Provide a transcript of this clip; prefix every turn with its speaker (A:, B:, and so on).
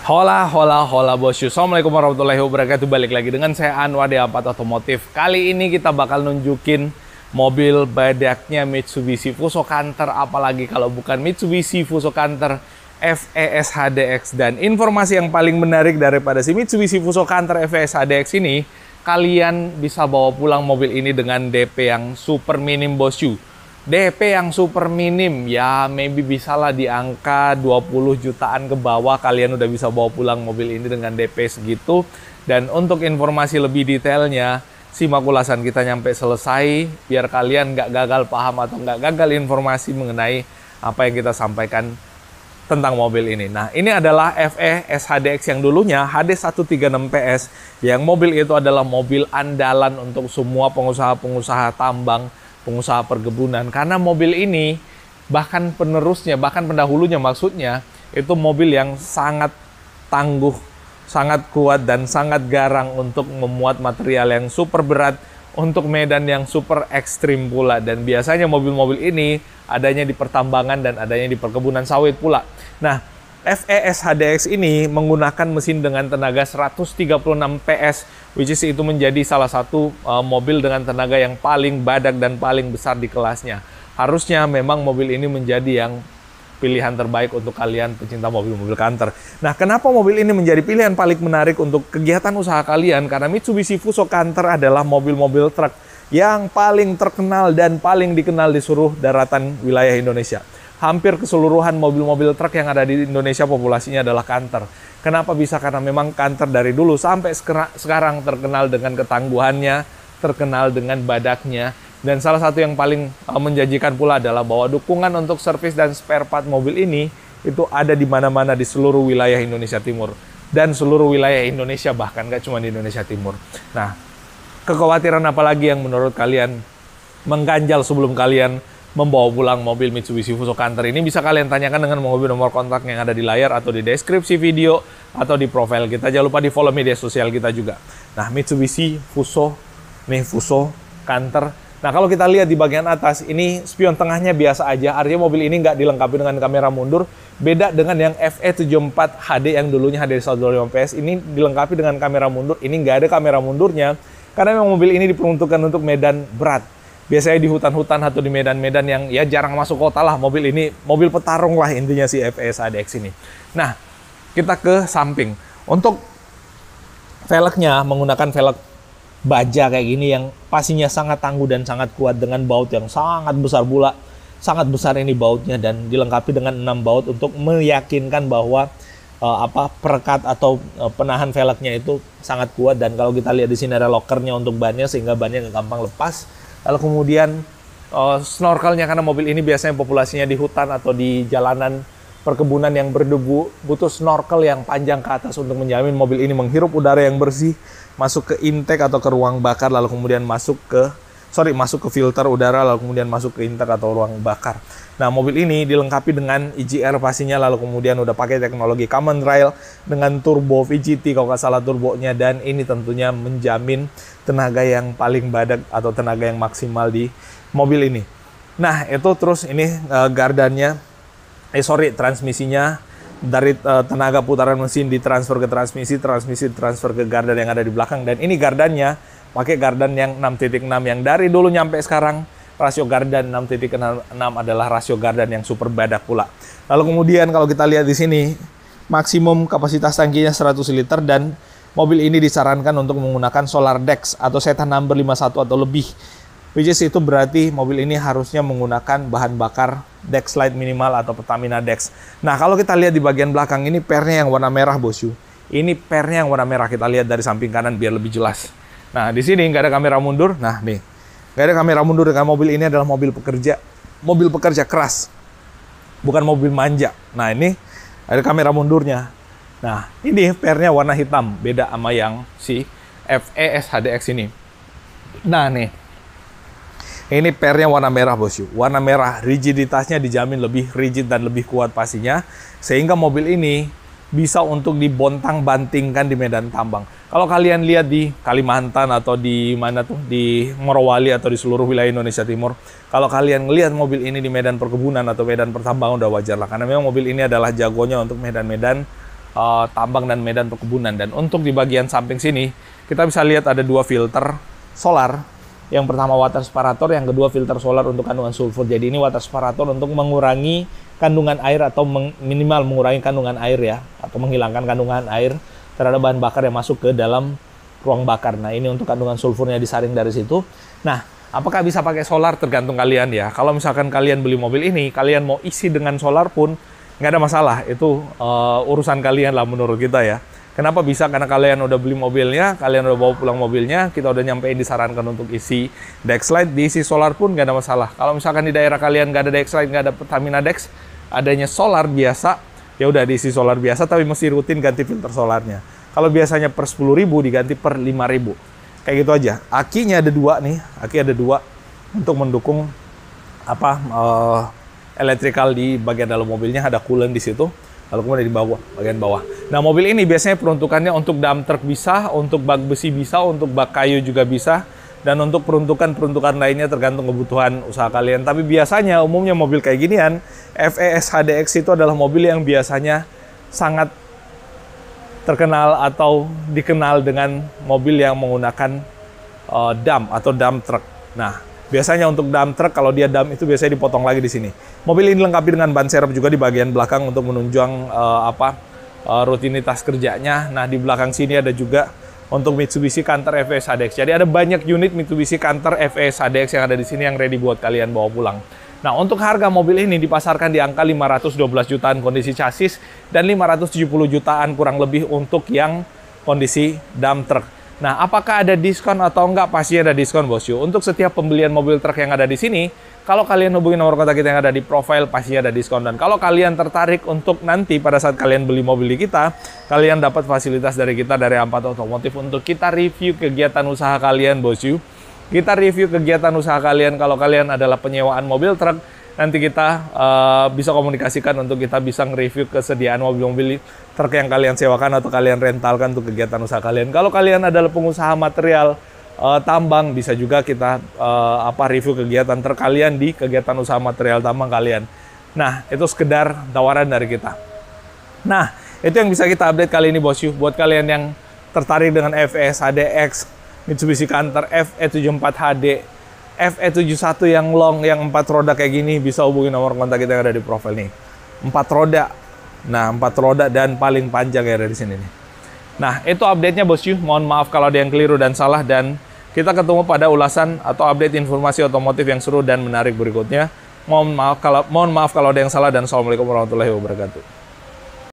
A: Hola, hola, hola bosku. Assalamualaikum warahmatullahi wabarakatuh. Balik lagi dengan saya Anwar di Apat Otomotif. Kali ini kita bakal nunjukin mobil badaknya Mitsubishi Fuso Canter. Apalagi kalau bukan Mitsubishi Fuso Canter FES HDX. Dan informasi yang paling menarik daripada si Mitsubishi Fuso Canter FES HDX ini, kalian bisa bawa pulang mobil ini dengan DP yang super minim bosku. DP yang super minim ya maybe bisalah di angka 20 jutaan ke bawah kalian udah bisa bawa pulang mobil ini dengan DP segitu. Dan untuk informasi lebih detailnya simak ulasan kita nyampe selesai biar kalian nggak gagal paham atau nggak gagal informasi mengenai apa yang kita sampaikan tentang mobil ini. Nah, ini adalah FE SHDX yang dulunya HD136 PS, yang mobil itu adalah mobil andalan untuk semua pengusaha-pengusaha tambang, pengusaha perkebunan, karena mobil ini bahkan penerusnya, bahkan pendahulunya maksudnya, itu mobil yang sangat tangguh, sangat kuat dan sangat garang untuk memuat material yang super berat untuk medan yang super ekstrim pula. Dan biasanya mobil-mobil ini adanya di pertambangan dan adanya di perkebunan sawit pula. Nah, FES HDX ini menggunakan mesin dengan tenaga 136 PS, which is itu menjadi salah satu mobil dengan tenaga yang paling badak dan paling besar di kelasnya. Harusnya memang mobil ini menjadi yang pilihan terbaik untuk kalian pecinta mobil-mobil Canter. Nah, kenapa mobil ini menjadi pilihan paling menarik untuk kegiatan usaha kalian? Karena Mitsubishi Fuso Canter adalah mobil-mobil truk yang paling terkenal dan paling dikenal di seluruh daratan wilayah Indonesia. Hampir keseluruhan mobil-mobil truk yang ada di Indonesia populasinya adalah Canter. Kenapa bisa? Karena memang Canter dari dulu sampai sekarang terkenal dengan ketangguhannya, terkenal dengan badaknya. Dan salah satu yang paling menjanjikan pula adalah bahwa dukungan untuk servis dan spare part mobil ini itu ada di mana-mana di seluruh wilayah Indonesia Timur. Dan seluruh wilayah Indonesia, bahkan nggak cuma di Indonesia Timur. Nah, kekhawatiran apa lagi yang menurut kalian mengganjal sebelum kalian membawa pulang mobil Mitsubishi Fuso Canter ini? Bisa kalian tanyakan dengan mobil nomor kontak yang ada di layar atau di deskripsi video atau di profil kita. Jangan lupa di follow media sosial kita juga. Nah, Mitsubishi Fuso Canter. Nah, kalau kita lihat di bagian atas, ini spion tengahnya biasa aja. Artinya mobil ini nggak dilengkapi dengan kamera mundur. Beda dengan yang FE74 HD yang dulunya HD 125 PS. Ini dilengkapi dengan kamera mundur. Ini nggak ada kamera mundurnya. Karena memang mobil ini diperuntukkan untuk medan berat. Biasanya di hutan-hutan atau di medan-medan yang ya jarang masuk kota lah. Mobil ini, mobil petarung lah intinya si FES HDX ini. Nah, kita ke samping. Untuk velgnya menggunakan velg baja kayak gini yang pastinya sangat tangguh dan sangat kuat dengan baut yang sangat besar pula. Sangat besar ini bautnya dan dilengkapi dengan 6 baut untuk meyakinkan bahwa perekat atau penahan velgnya itu sangat kuat. Dan kalau kita lihat di sini ada lokernya untuk bannya sehingga bannya nggak gampang lepas. Lalu kemudian snorkelnya, karena mobil ini biasanya populasinya di hutan atau di jalanan perkebunan yang berdebu, butuh snorkel yang panjang ke atas untuk menjamin mobil ini menghirup udara yang bersih, masuk ke intake atau ke ruang bakar, lalu kemudian masuk ke filter udara, lalu kemudian masuk ke intake atau ruang bakar. Nah, mobil ini dilengkapi dengan EGR pastinya, lalu kemudian udah pakai teknologi common rail dengan turbo VGT kalau nggak salah turbonya, dan ini tentunya menjamin tenaga yang paling badak atau tenaga yang maksimal di mobil ini. Nah, itu terus ini transmisinya dari tenaga putaran mesin ditransfer ke transmisi transfer ke gardan yang ada di belakang. Dan ini gardannya pakai gardan yang 6.6 yang dari dulu nyampe sekarang rasio gardan 6.6 adalah rasio gardan yang super badak pula. Lalu kemudian kalau kita lihat di sini maksimum kapasitas tangkinya 100 liter dan mobil ini disarankan untuk menggunakan Solar Dex atau setan number 51 atau lebih. Which is itu berarti mobil ini harusnya menggunakan bahan bakar Dexlite minimal atau Pertamina Dex. Nah, kalau kita lihat di bagian belakang ini pernya yang warna merah bosku. Ini pernya yang warna merah, kita lihat dari samping kanan biar lebih jelas. Nah, di sini nggak ada kamera mundur. Nah, nih. Nggak ada kamera mundur dengan mobil ini adalah mobil pekerja keras. Bukan mobil manja. Nah, ini ada kamera mundurnya. Nah, ini pernya warna hitam, beda sama yang si FES HDX ini. Nah, nih. Ini pernya warna merah bosku. Warna merah, rigiditasnya dijamin lebih rigid dan lebih kuat pastinya. Sehingga mobil ini bisa untuk dibontang-bantingkan di medan tambang. Kalau kalian lihat di Kalimantan atau di mana tuh, di Morowali atau di seluruh wilayah Indonesia Timur, kalau kalian ngelihat mobil ini di medan perkebunan atau medan pertambangan udah wajar lah. Karena memang mobil ini adalah jagonya untuk medan-medan tambang dan medan perkebunan. Dan untuk di bagian samping sini, kita bisa lihat ada dua filter solar. Yang pertama water separator, yang kedua filter solar untuk kandungan sulfur. Jadi ini water separator untuk mengurangi kandungan air atau minimal mengurangi kandungan air ya, atau menghilangkan kandungan air terhadap bahan bakar yang masuk ke dalam ruang bakar. Nah, ini untuk kandungan sulfurnya disaring dari situ. Nah, apakah bisa pakai solar tergantung kalian ya. Kalau misalkan kalian beli mobil ini, kalian mau isi dengan solar pun nggak ada masalah. Itu urusan kalian lah menurut kita ya. Kenapa bisa? Karena kalian udah beli mobilnya, kalian udah bawa pulang mobilnya, kita udah nyampein disarankan untuk isi Dexlite, diisi solar pun nggak ada masalah. Kalau misalkan di daerah kalian nggak ada Dexlite, nggak ada Pertamina Dex, adanya solar biasa, ya udah diisi solar biasa, tapi mesti rutin ganti filter solarnya. Kalau biasanya per 10.000 diganti per 5.000. Kayak gitu aja. Akinya ada dua nih, aki ada dua untuk mendukung electrical di bagian dalam mobilnya, ada coolant di situ. Lalu kemudian di bawah, bagian bawah. Nah, mobil ini biasanya peruntukannya untuk dump truck bisa, untuk bak besi bisa, untuk bak kayu juga bisa, dan untuk peruntukan lainnya tergantung kebutuhan usaha kalian. Tapi biasanya umumnya mobil kayak ginian, FES HDX itu adalah mobil yang biasanya sangat terkenal atau dikenal dengan mobil yang menggunakan dump atau dump truck. Nah, biasanya untuk dump truck, kalau dia dump itu biasanya dipotong lagi di sini. Mobil ini dilengkapi dengan ban serep juga di bagian belakang untuk menunjang rutinitas kerjanya. Nah, di belakang sini ada juga untuk Mitsubishi Canter FES HDX. Jadi ada banyak unit Mitsubishi Canter FES HDX yang ada di sini yang ready buat kalian bawa pulang. Nah, untuk harga mobil ini dipasarkan di angka 512 jutaan kondisi chassis dan 570 jutaan kurang lebih untuk yang kondisi dump truck. Nah, apakah ada diskon atau enggak? Pasti ada diskon, bosku. Untuk setiap pembelian mobil truk yang ada di sini, kalau kalian hubungi nomor kontak kita yang ada di profile, pasti ada diskon. Dan kalau kalian tertarik untuk nanti pada saat kalian beli mobil di kita, kalian dapat fasilitas dari kita, dari Ampata Otomotif, untuk kita review kegiatan usaha kalian, bosku. Kita review kegiatan usaha kalian. Kalau kalian adalah penyewaan mobil truk, nanti kita bisa komunikasikan untuk kita bisa nge-review kesediaan mobil-mobil truk yang kalian sewakan atau kalian rentalkan untuk kegiatan usaha kalian. Kalau kalian adalah pengusaha material tambang, bisa juga kita review kegiatan truk kalian di kegiatan usaha material tambang kalian. Nah, itu sekedar tawaran dari kita. Nah, itu yang bisa kita update kali ini, bosku. Buat kalian yang tertarik dengan FES HDX, Mitsubishi Canter FE74HD, FE71 yang long, yang 4 roda kayak gini, bisa hubungi nomor kontak kita yang ada di profil nih. 4 roda. Nah, 4 roda dan paling panjang ya ada di sini nih. Nah, itu update-nya, bosku. Mohon maaf kalau ada yang keliru dan salah, dan kita ketemu pada ulasan atau update informasi otomotif yang seru dan menarik berikutnya. Mohon maaf kalau ada yang salah, dan assalamualaikum warahmatullahi wabarakatuh.